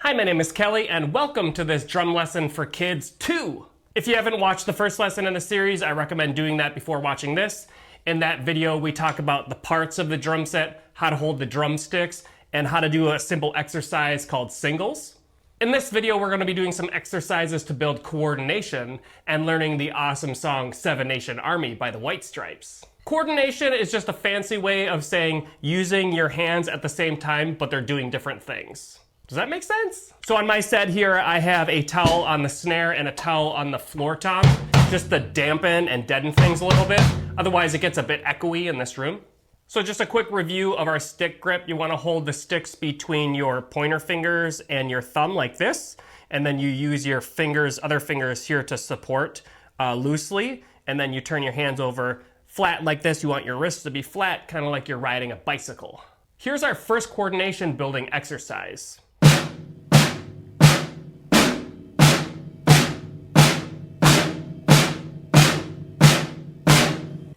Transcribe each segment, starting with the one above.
Hi, my name is Kelly, and welcome to this drum lesson for kids 2. If you haven't watched the first lesson in the series, I recommend doing that before watching this. In that video, we talk about the parts of the drum set, how to hold the drumsticks, and how to do a simple exercise called singles. In this video, we're going to be doing some exercises to build coordination and learning the awesome song Seven Nation Army by the White Stripes. Coordination is just a fancy way of saying using your hands at the same time, but they're doing different things. Does that make sense? So on my set here, I have a towel on the snare and a towel on the floor tom, just to dampen and deaden things a little bit. Otherwise, it gets a bit echoey in this room. So just a quick review of our stick grip. You want to hold the sticks between your pointer fingers and your thumb like this. And then you use your fingers, other fingers here to support loosely. And then you turn your hands over flat like this. You want your wrists to be flat, kind of like you're riding a bicycle. Here's our first coordination building exercise.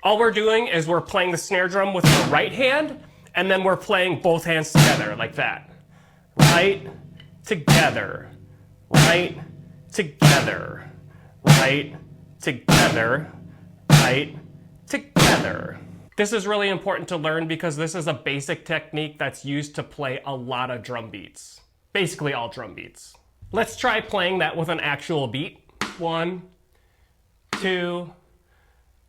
All we're doing is we're playing the snare drum with the right hand, and then we're playing both hands together like that. Right, together, right, together, right, together, right, together. This is really important to learn because this is a basic technique that's used to play a lot of drum beats. Basically all drum beats. Let's try playing that with an actual beat. 1, 2,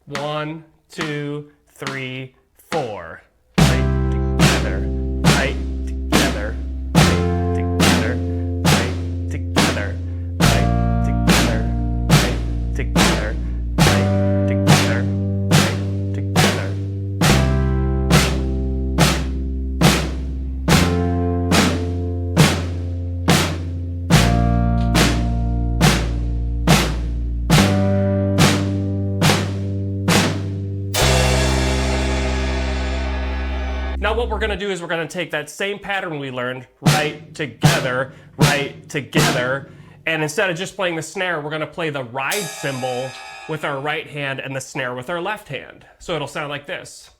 1, 2, 3, 4. Right together, right together, right together, right together, right together, right together, right together, right together. Now what we're going to do is we're going to take that same pattern we learned, right, together, and instead of just playing the snare, we're going to play the ride cymbal with our right hand and the snare with our left hand. So it'll sound like this.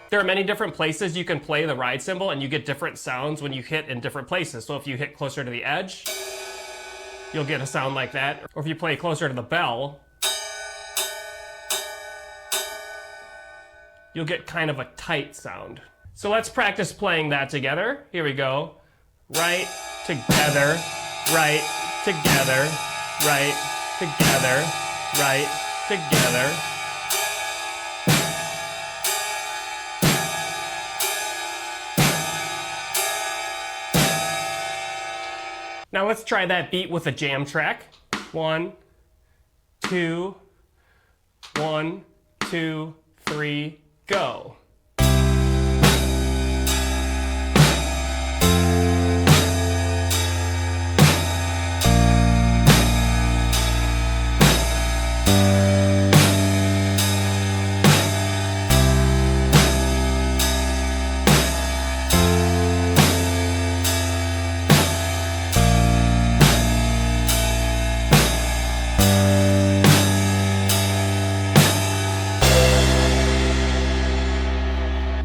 There are many different places you can play the ride cymbal, and you get different sounds when you hit in different places. So if you hit closer to the edge, you'll get a sound like that. Or if you play closer to the bell, you'll get kind of a tight sound. So let's practice playing that together. Here we go. Right, together, right, together, right, together, right, together. Now let's try that beat with a jam track. 1, 2, 1, 2, 3, go.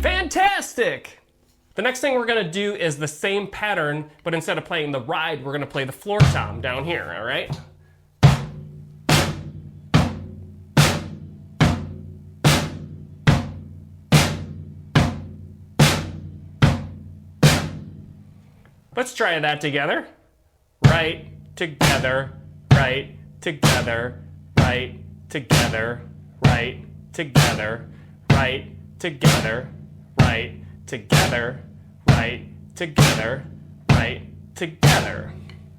Fantastic! The next thing we're going to do is the same pattern, but instead of playing the ride, we're going to play the floor tom down here, all right? Let's try that together. Right, together, right, together, right, together, right, together, right, together, right, together, right, together, right, together.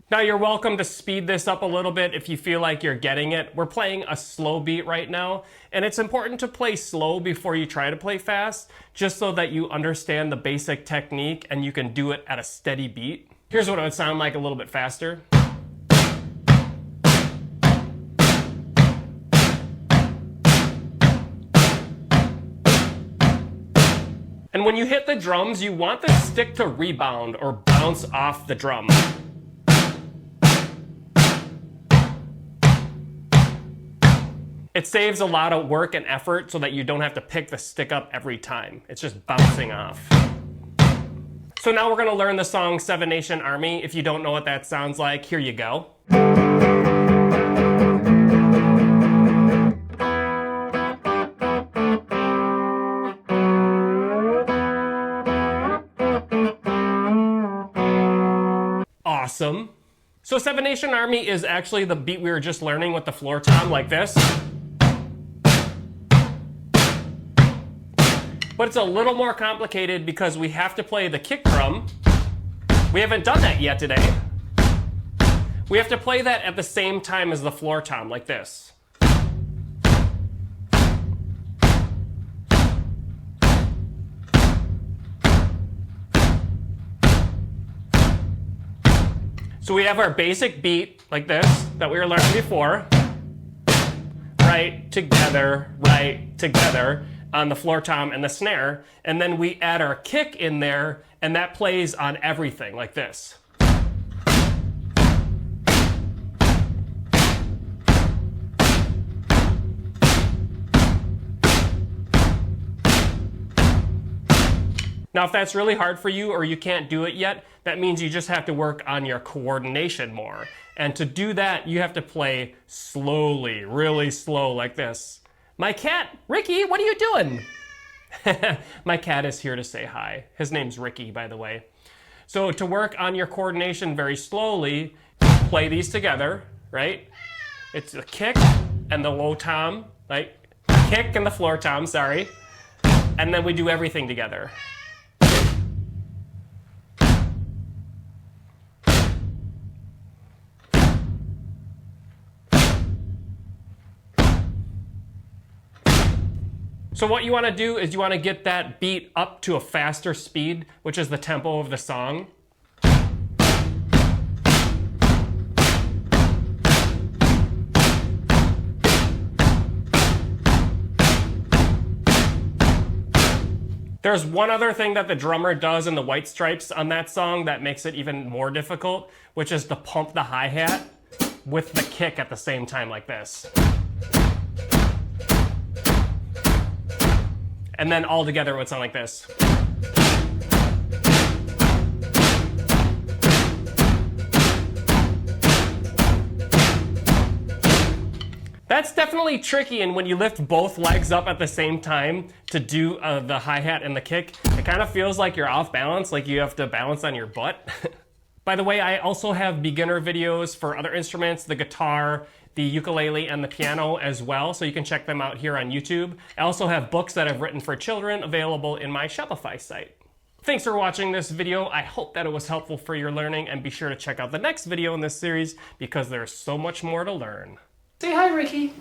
Now you're welcome to speed this up a little bit if you feel like you're getting it. We're playing a slow beat right now, and it's important to play slow before you try to play fast, just so that you understand the basic technique and you can do it at a steady beat. Here's what it would sound like a little bit faster. And when you hit the drums, you want the stick to rebound or bounce off the drum. It saves a lot of work and effort so that you don't have to pick the stick up every time. It's just bouncing off. So now we're gonna learn the song Seven Nation Army. If you don't know what that sounds like, here you go. Awesome. So Seven Nation Army is actually the beat we were just learning with the floor tom, like this. But it's a little more complicated because we have to play the kick drum. We haven't done that yet today. We have to play that at the same time as the floor tom, like this. So we have our basic beat, like this, that we were learning before. Right, together, on the floor tom and the snare. And then we add our kick in there, and that plays on everything, like this. Now, if that's really hard for you or you can't do it yet, that means you just have to work on your coordination more. And to do that, you have to play slowly, really slow, like this. My cat, Ricky, what are you doing? My cat is here to say hi. His name's Ricky, by the way. So to work on your coordination very slowly, play these together, right? It's the kick and the low tom, like kick and the floor tom, sorry. And then we do everything together. So what you want to do is you want to get that beat up to a faster speed, which is the tempo of the song. There's one other thing that the drummer does in the White Stripes on that song that makes it even more difficult, which is to pump the hi-hat with the kick at the same time, like this. And then all together it would sound like this. That's definitely tricky, and when you lift both legs up at the same time to do the hi-hat and the kick, it kind of feels like you're off balance, like you have to balance on your butt. By the way, I also have beginner videos for other instruments, the guitar, the ukulele, and the piano as well, so you can check them out here on YouTube. I also have books that I've written for children available in my Shopify site. Thanks for watching this video. I hope that it was helpful for your learning, and be sure to check out the next video in this series because there's so much more to learn. Say hi, Ricky.